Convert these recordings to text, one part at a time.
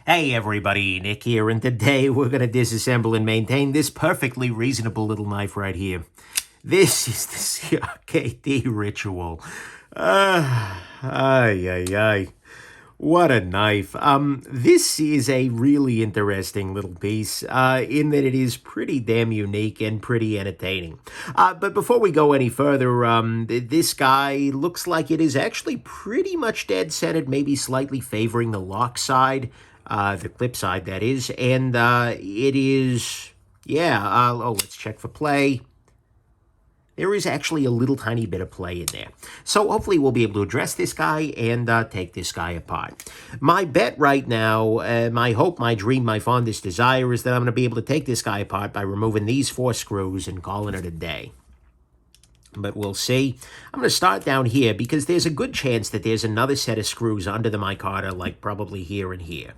Hey everybody, Nick here, and today we're going to disassemble and maintain this perfectly reasonable little knife right here. This is the CRKT Ritual. Ay. What a knife. This is a really interesting little piece, in that it is pretty damn unique and pretty entertaining. But before we go any further, this guy looks like it is actually pretty much dead-centered, maybe slightly favoring the lock side. The clip side, that is, and it is, let's check for play. There is actually a little tiny bit of play in there. So hopefully we'll be able to address this guy and take this guy apart. My bet right now, my hope, my dream, my fondest desire is that I'm going to be able to take this guy apart by removing these 4 screws and calling it a day. But we'll see. I'm going to start down here because there's a good chance that there's another set of screws under the micarta, like probably here and here,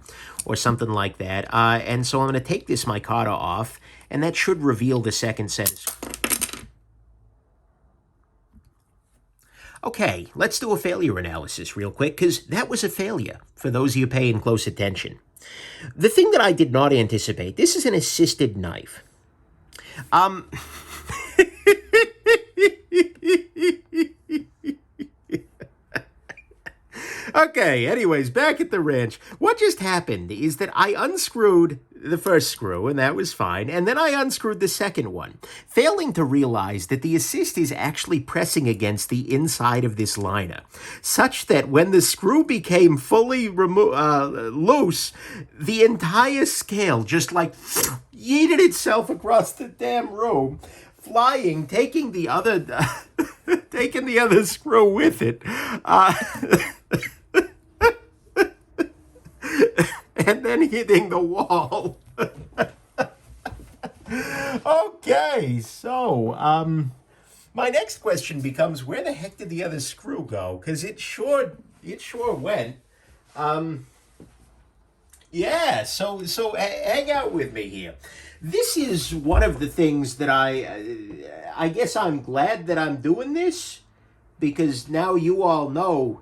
or something like that. And so I'm going to take this micarta off, and that should reveal the second set of screws. Okay, let's do a failure analysis real quick, because that was a failure, for those of you paying close attention. The thing that I did not anticipate, this is an assisted knife. Okay, anyways, back at the wrench. What just happened is that I unscrewed the first screw, and that was fine, and then I unscrewed the second one, failing to realize that the assist is actually pressing against the inside of this liner, such that when the screw became fully loose, the entire scale just like yeeted itself across the damn room, flying, taking the other taking the other screw with it. And then hitting the wall. Okay, so, my next question becomes, where the heck did the other screw go? Because it sure went. Yeah, so hang out with me here. This is one of the things that I guess I'm glad that I'm doing this, because now you all know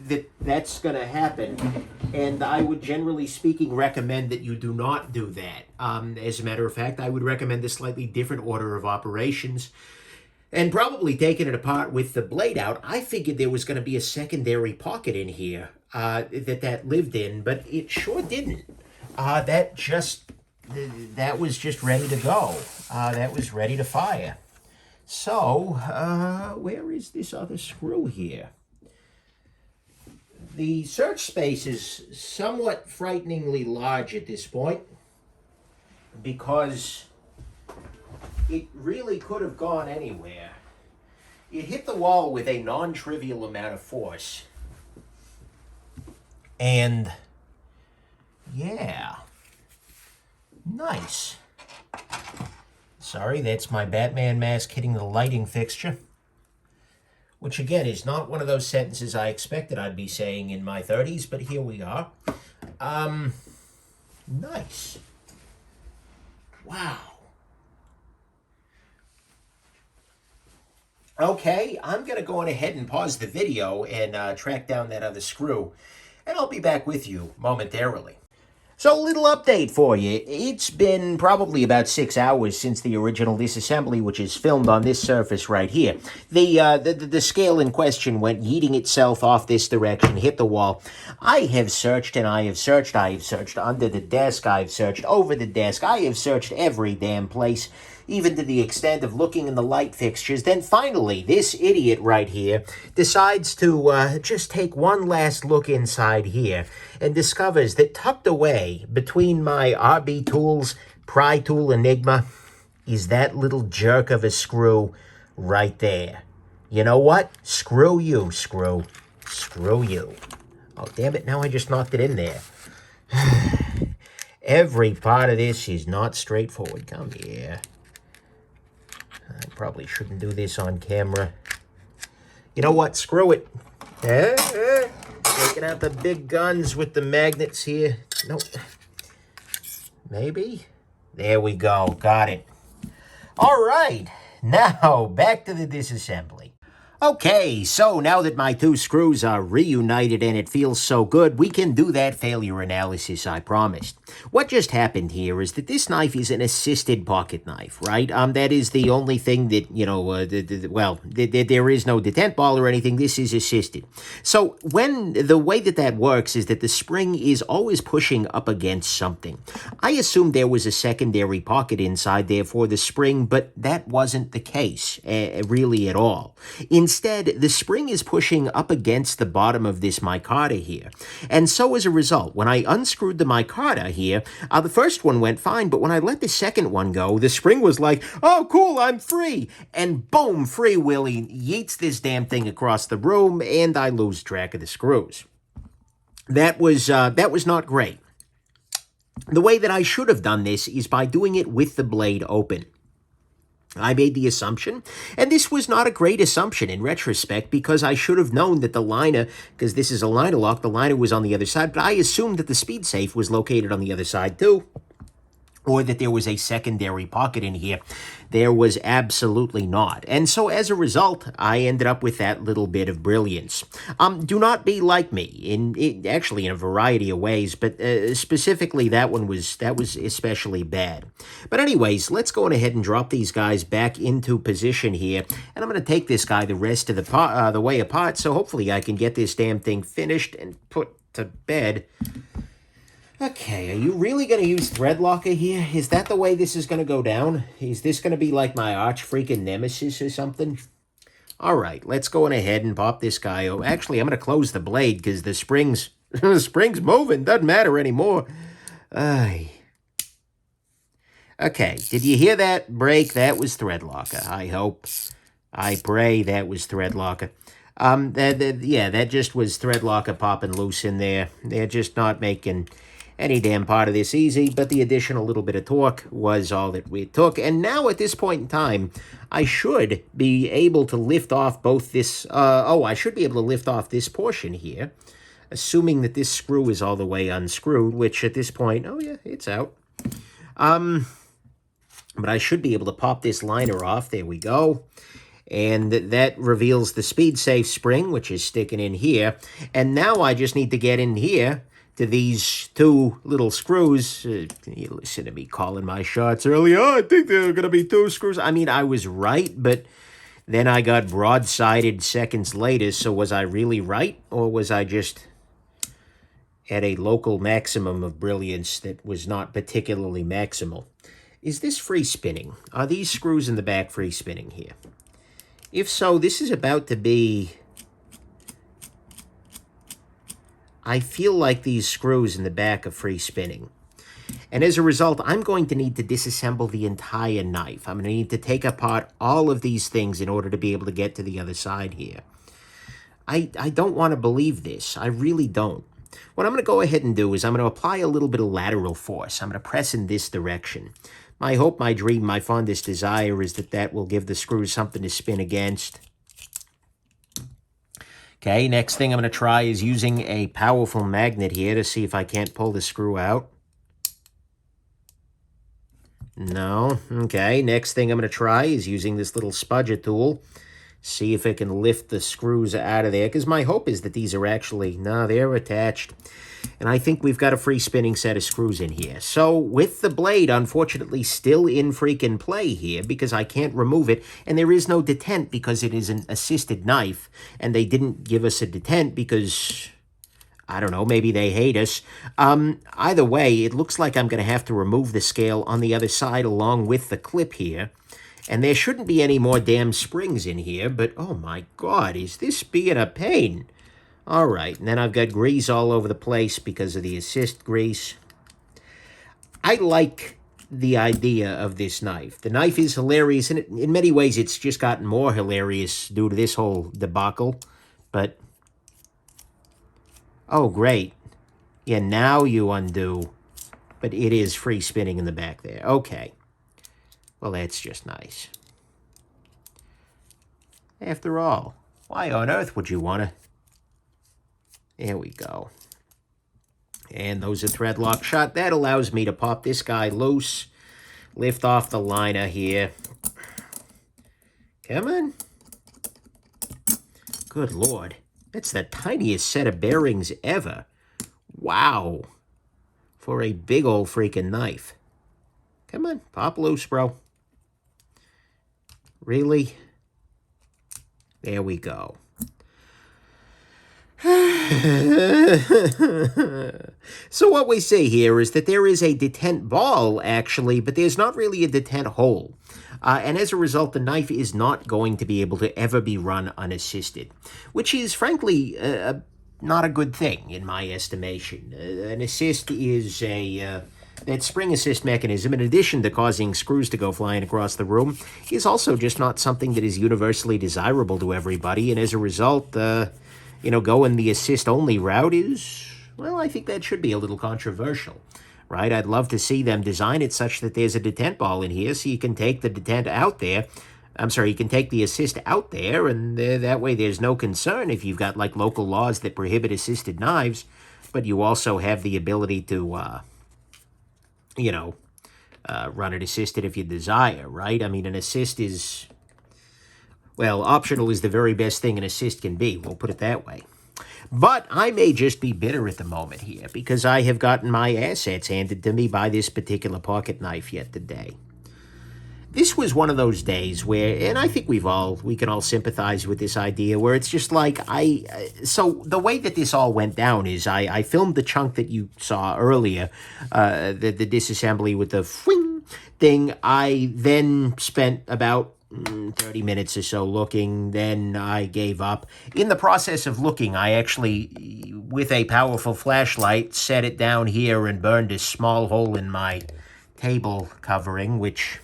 that that's going to happen. And I would, generally speaking, recommend that you do not do that. As a matter of fact, I would recommend a slightly different order of operations. And probably taking it apart with the blade out, I figured there was going to be a secondary pocket in here that lived in, but it sure didn't. That was just ready to go. That was ready to fire. So, where is this other screw here? The search space is somewhat frighteningly large at this point, because it really could have gone anywhere. It hit the wall with a non-trivial amount of force. And, yeah, nice. Sorry, that's my Batman mask hitting the lighting fixture. Which, again, is not one of those sentences I expected I'd be saying in my 30s, but here we are. Nice. Wow. Okay, I'm going to go on ahead and pause the video and track down that other screw, and I'll be back with you momentarily. So, a little update for you. It's been probably about 6 hours since the original disassembly, which is filmed on this surface right here. The scale in question went yeeting itself off this direction, hit the wall. I have searched and I have searched. I have searched under the desk. I've searched over the desk. I have searched every damn place, even to the extent of looking in the light fixtures. Then finally, this idiot right here decides to just take one last look inside here and discovers that tucked away between my RB Tools Pry Tool Enigma is that little jerk of a screw right there. You know what? Screw you, screw. Screw you. Oh, damn it, now I just knocked it in there. Every part of this is not straightforward. Come here. I probably shouldn't do this on camera. You know what? Screw it. Taking out the big guns with the magnets here. Nope. Maybe? There we go. Got it. All right. Now, back to the disassembly. Okay, so now that my two screws are reunited and it feels so good, we can do that failure analysis I promised. What just happened here is that this knife is an assisted pocket knife, right? That is the only thing that, there is no detent ball or anything. This is assisted. So the way that works is that the spring is always pushing up against something. I assumed there was a secondary pocket inside there for the spring, but that wasn't the case, really at all. Instead, the spring is pushing up against the bottom of this micarta here. And so as a result, when I unscrewed the micarta here, the first one went fine, but when I let the second one go, the spring was like, oh, cool, I'm free. And boom, Free Willy yeets this damn thing across the room, and I lose track of the screws. That was not great. The way that I should have done this is by doing it with the blade open. I made the assumption, and this was not a great assumption in retrospect because I should have known that the liner, because this is a liner lock, the liner was on the other side, but I assumed that the speed safe was located on the other side too, or that there was a secondary pocket in here. There was absolutely not. And so as a result, I ended up with that little bit of brilliance. Do not be like me, actually in a variety of ways, but specifically that was especially bad. But anyways, let's go on ahead and drop these guys back into position here. And I'm going to take this guy the rest of the way apart, so hopefully I can get this damn thing finished and put to bed. Okay, are you really going to use thread locker here? Is that the way this is going to go down? Is this going to be like my arch freaking nemesis or something? All right, let's go on ahead and pop this guy. Oh, actually, I'm going to close the blade because the spring's moving. Doesn't matter anymore. Okay, did you hear that break? That was thread locker. I pray that was thread locker. That just was thread locker popping loose in there. They're just not making any damn part of this easy, but the additional little bit of torque was all that we took. And now at this point in time, I should be able to lift off both this, I should be able to lift off this portion here, assuming that this screw is all the way unscrewed, which at this point, oh yeah, it's out. But I should be able to pop this liner off. There we go. And that reveals the speed safe spring, which is sticking in here. And now I just need to get in here to these two little screws. You listen to me calling my shots earlier. Oh, I think there are going to be two screws. I mean, I was right, but then I got broadsided seconds later. So was I really right? Or was I just at a local maximum of brilliance that was not particularly maximal? Is this free spinning? Are these screws in the back free spinning here? If so, this is about to be... I feel like these screws in the back are free spinning. And as a result, I'm going to need to disassemble the entire knife. I'm going to need to take apart all of these things in order to be able to get to the other side here. I don't want to believe this. I really don't. What I'm going to go ahead and do is I'm going to apply a little bit of lateral force. I'm going to press in this direction. My hope, my dream, my fondest desire is that will give the screws something to spin against. Okay, next thing I'm going to try is using a powerful magnet here to see if I can't pull the screw out. No. Okay, next thing I'm going to try is using this little spudger tool. See if it can lift the screws out of there, because my hope is that these are actually... No, they're attached. And I think we've got a free spinning set of screws in here. So with the blade, unfortunately, still in freaking play here because I can't remove it. And there is no detent because it is an assisted knife. And they didn't give us a detent because, I don't know, maybe they hate us. Either way, it looks like I'm going to have to remove the scale on the other side along with the clip here. And there shouldn't be any more damn springs in here. But, oh my God, is this being a pain? All right, and then I've got grease all over the place because of the assist grease. I like the idea of this knife. The knife is hilarious, and in many ways it's just gotten more hilarious due to this whole debacle. But, oh, great. Yeah, now you undo. But it is free spinning in the back there. Okay. Well, that's just nice. After all, why on earth would you want to... There we go. And those are thread lock shot. That allows me to pop this guy loose. Lift off the liner here. Come on. Good Lord. That's the tiniest set of bearings ever. Wow. For a big old freaking knife. Come on, pop loose, bro. Really? There we go. So what we see here is that there is a detent ball, actually, but there's not really a detent hole. And as a result, the knife is not going to be able to ever be run unassisted, which is, frankly, not a good thing, in my estimation. An assist is that spring assist mechanism, in addition to causing screws to go flying across the room, is also just not something that is universally desirable to everybody, and as a result, going the assist-only route is, well, I think that should be a little controversial, right? I'd love to see them design it such that there's a detent ball in here so you can take the detent out there. I'm sorry, you can take the assist out there, and that way there's no concern if you've got, like, local laws that prohibit assisted knives, but you also have the ability to, run it assisted if you desire, right? I mean, an assist is... well, optional is the very best thing an assist can be. We'll put it that way. But I may just be bitter at the moment here because I have gotten my assets handed to me by this particular pocket knife yet today. This was one of those days where, and I think we can all sympathize with this idea, where it's just like, so the way that this all went down is I filmed the chunk that you saw earlier, the disassembly with the fwing thing. I then spent about 30 minutes or so looking, then I gave up. In the process of looking, I actually, with a powerful flashlight, set it down here and burned a small hole in my table covering, which...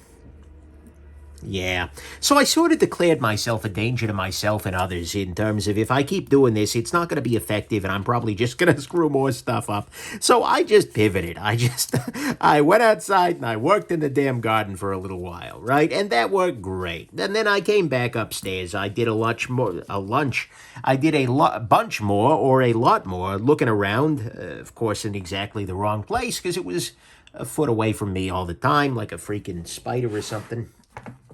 yeah. So I sort of declared myself a danger to myself and others in terms of if I keep doing this, it's not going to be effective and I'm probably just going to screw more stuff up. So I just pivoted. I went outside and I worked in the damn garden for a little while, right? And that worked great. And then I came back upstairs. I did I did a bunch more or a lot more looking around, of course, in exactly the wrong place because it was a foot away from me all the time, like a freaking spider or something.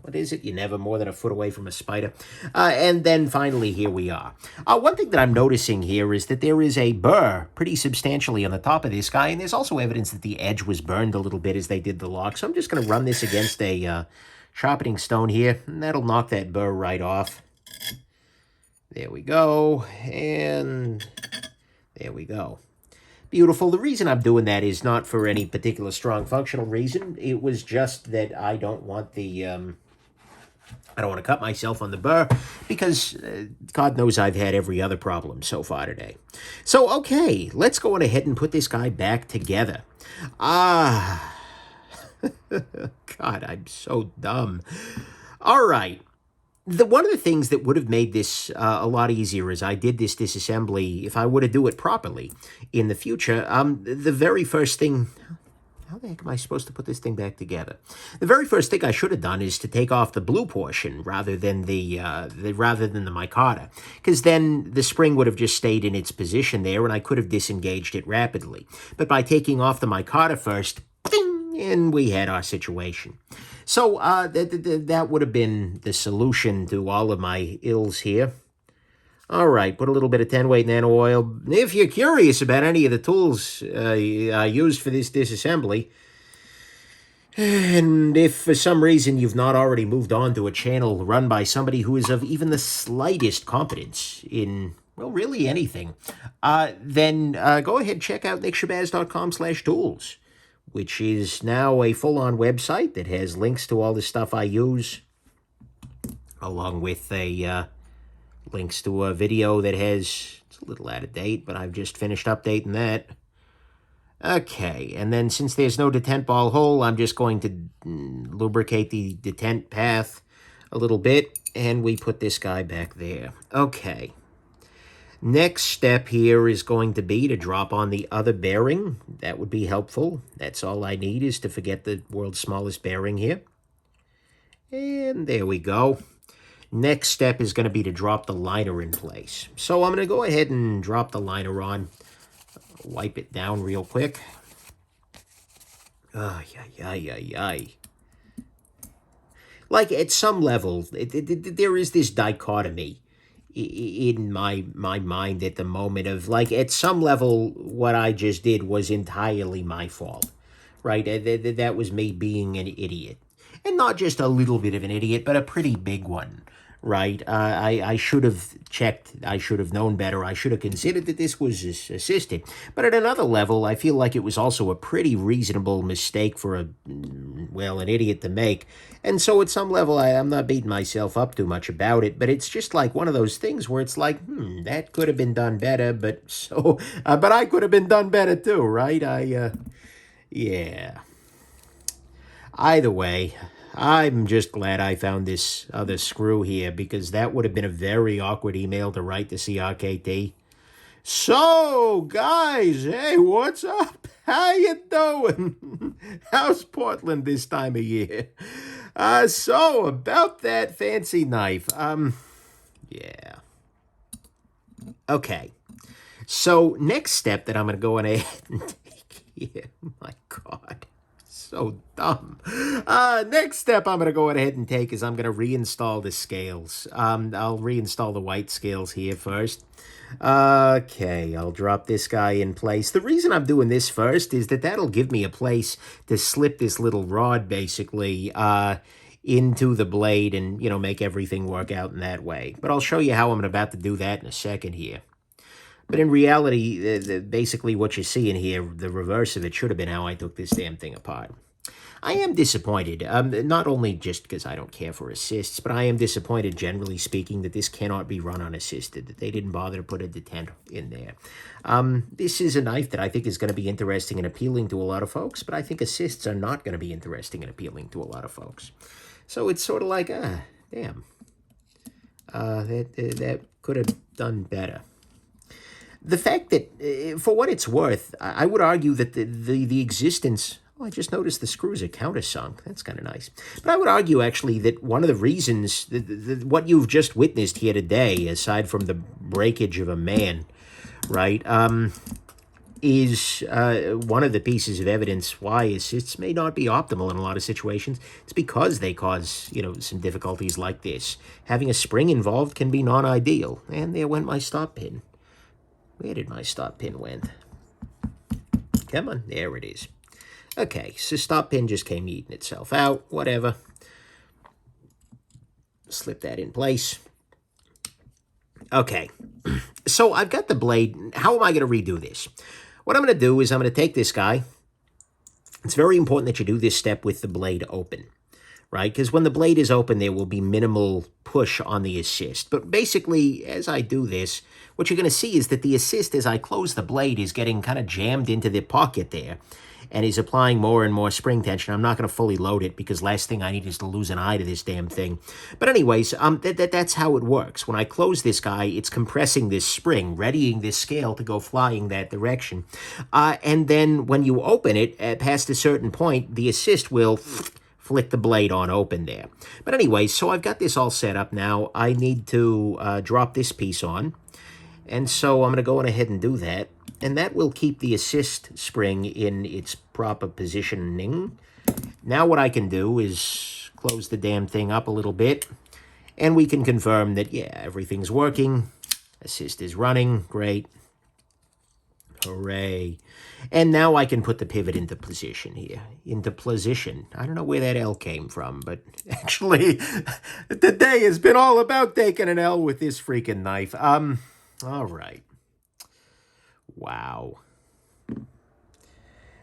What is it? You're never more than a foot away from a spider. And then finally, here we are. One thing that I'm noticing here is that there is a burr pretty substantially on the top of this guy, and there's also evidence that the edge was burned a little bit as they did the lock. So I'm just going to run this against a sharpening stone here, and that'll knock that burr right off. There we go, and there we go. Beautiful. The reason I'm doing that is not for any particular strong functional reason. It was just that I don't want the... I don't want to cut myself on the burr because God knows I've had every other problem so far today. So, okay, let's go on ahead and put this guy back together. God, I'm so dumb. All right. One of the things that would have made this a lot easier as I did this disassembly, if I were to do it properly in the future, the very first thing... how the heck am I supposed to put this thing back together? The very first thing I should have done is to take off the blue portion rather than the micarta, because then the spring would have just stayed in its position there, and I could have disengaged it rapidly. But by taking off the micarta first, ding, and we had our situation. So that would have been the solution to all of my ills here. All right, put a little bit of 10-weight nano oil. If you're curious about any of the tools I used for this disassembly, and if for some reason you've not already moved on to a channel run by somebody who is of even the slightest competence in, well, really anything, then go ahead and check out nickshabazz.com/tools, which is now a full-on website that has links to all the stuff I use, along with links to a video that has, it's a little out of date, but I've just finished updating that. Okay, and then since there's no detent ball hole, I'm just going to lubricate the detent path a little bit, and we put this guy back there. Okay. Next step here is going to be to drop on the other bearing. That would be helpful. That's all I need is to forget the world's smallest bearing here. And there we go. Next step is going to be to drop the liner in place. So I'm going to go ahead and drop the liner on. Wipe it down real quick. Like, at some level, there is this dichotomy in my mind at the moment of, like, at some level, what I just did was entirely my fault, right? That was me being an idiot. And not just a little bit of an idiot, but a pretty big one, right? I should have checked. I should have known better. I should have considered that this was assisted. But at another level, I feel like it was also a pretty reasonable mistake for an idiot to make. And so at some level, I'm not beating myself up too much about it, but it's just like one of those things where it's like, that could have been done better, but I could have been done better too, right? Yeah. Either way, I'm just glad I found this other screw here, because that would have been a very awkward email to write to CRKT. So, guys, hey, what's up? How you doing? How's Portland this time of year? So, about that fancy knife. Yeah. Okay. So, next step that I'm going to go ahead and take here, my God. So dumb. Next step I'm going to go ahead and take is I'm going to reinstall the scales. I'll reinstall the white scales here first. Okay, I'll drop this guy in place. The reason I'm doing this first is that that'll give me a place to slip this little rod, basically, into the blade and, make everything work out in that way. But I'll show you how I'm about to do that in a second here. But in reality, basically what you see in here, the reverse of it should have been how I took this damn thing apart. I am disappointed, not only just because I don't care for assists, but I am disappointed, generally speaking, that this cannot be run unassisted, that they didn't bother to put a detent in there. This is a knife that I think is going to be interesting and appealing to a lot of folks, but I think assists are not going to be interesting and appealing to a lot of folks. So it's sort of like, damn, that could have done better. The fact that, for what it's worth, I would argue that the existence... Oh, I just noticed the screws are countersunk. That's kind of nice. But I would argue, actually, that one of the reasons... what you've just witnessed here today, aside from the breakage of a man, right, is one of the pieces of evidence why assists may not be optimal in a lot of situations. It's because they cause, some difficulties like this. Having a spring involved can be non-ideal. And there went my stop pin. Where did my stop pin went? Come on, there it is. Okay, so stop pin just came eating itself out, whatever. Slip that in place. Okay, so I've got the blade. How am I going to redo this? What I'm going to do is I'm going to take this guy. It's very important that you do this step with the blade open, right? Because when the blade is open, there will be minimal push on the assist. But basically, as I do this, what you're going to see is that the assist, as I close the blade, is getting kind of jammed into the pocket there. And he's applying more and more spring tension. I'm not going to fully load it because last thing I need is to lose an eye to this damn thing. But anyways, that's how it works. When I close this guy, it's compressing this spring, readying this scale to go flying that direction. And then when you open it, past a certain point, the assist will... flick the blade on open there. But anyway, so I've got this all set up now. I need to drop this piece on. And so I'm going to go on ahead and do that. And that will keep the assist spring in its proper positioning. Now what I can do is close the damn thing up a little bit. And we can confirm that, yeah, everything's working. Assist is running. Great. Hooray. And now I can put the pivot into position here. Into position. I don't know where that L came from, but actually, today has been all about taking an L with this freaking knife. All right. Wow.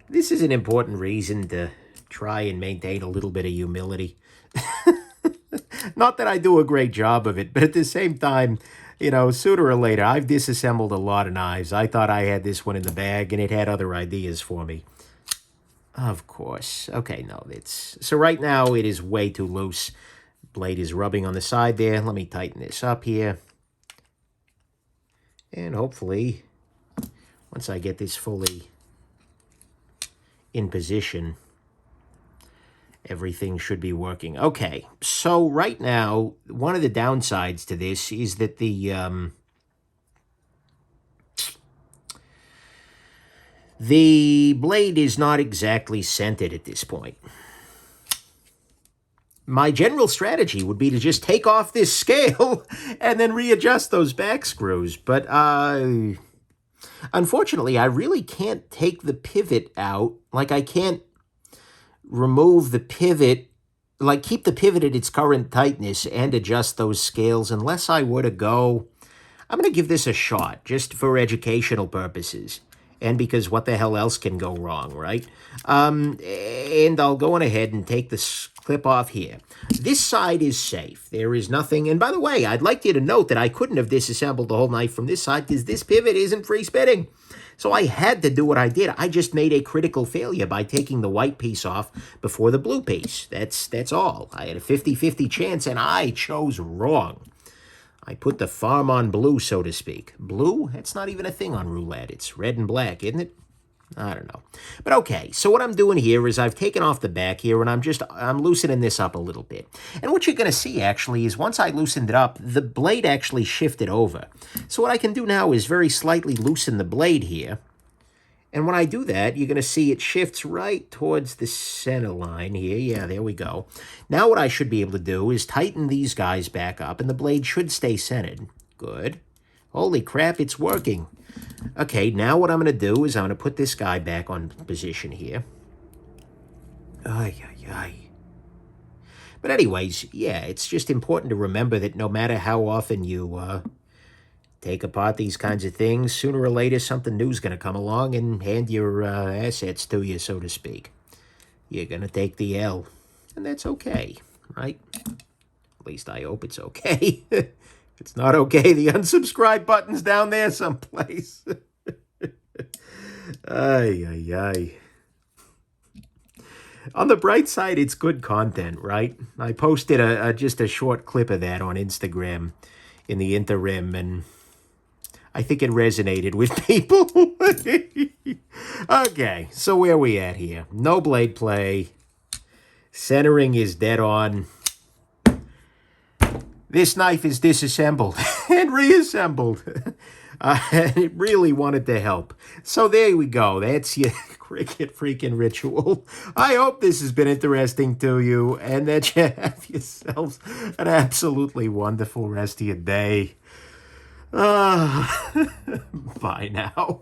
This is an important reason to try and maintain a little bit of humility. Not that I do a great job of it, but at the same time, sooner or later, I've disassembled a lot of knives. I thought I had this one in the bag, and it had other ideas for me. Of course. Okay, no, so right now it is way too loose. Blade is rubbing on the side there. Let me tighten this up here. And hopefully, once I get this fully in position, everything should be working. Okay, so right now, one of the downsides to this is that the blade is not exactly centered at this point. my general strategy would be to just take off this scale and then readjust those back screws. But unfortunately, I really can't take the pivot out. Like, I can't remove the pivot, like keep the pivot at its current tightness and adjust those scales unless I were to go. I'm going to give this a shot just for educational purposes. And because what the hell else can go wrong, right? And I'll go on ahead and take this clip off here. This side is safe. There is nothing. And by the way, I'd like you to note that I couldn't have disassembled the whole knife from this side because this pivot isn't free spinning. So I had to do what I did. I just made a critical failure by taking the white piece off before the blue piece. That's all. I had a 50-50 chance, and I chose wrong. I put the farm on blue, so to speak. Blue? That's not even a thing on roulette. It's red and black, isn't it? I don't know. But okay, so what I'm doing here is I've taken off the back here, and I'm loosening this up a little bit. And what you're going to see, actually, is once I loosened it up, the blade actually shifted over. So what I can do now is very slightly loosen the blade here. And when I do that, you're going to see it shifts right towards the center line here. Yeah, there we go. Now what I should be able to do is tighten these guys back up, and the blade should stay centered. Good. Holy crap, it's working. Okay, now what I'm going to do is I'm going to put this guy back on position here. Ay, ay, ay. But anyways, yeah, it's just important to remember that no matter how often you take apart these kinds of things, sooner or later something new is going to come along and hand your assets to you, so to speak. You're going to take the L, and that's okay, right? At least I hope it's okay. If it's not okay, the unsubscribe button's down there someplace. Ay, ay, ay. On the bright side, it's good content, right? I posted just a short clip of that on Instagram in the interim, and I think it resonated with people. Okay, so where we at here? No blade play. Centering is dead on. This knife is disassembled and reassembled. It really wanted to help. So there we go. That's your cricket freaking ritual. I hope this has been interesting to you and that you have yourselves an absolutely wonderful rest of your day. Bye now.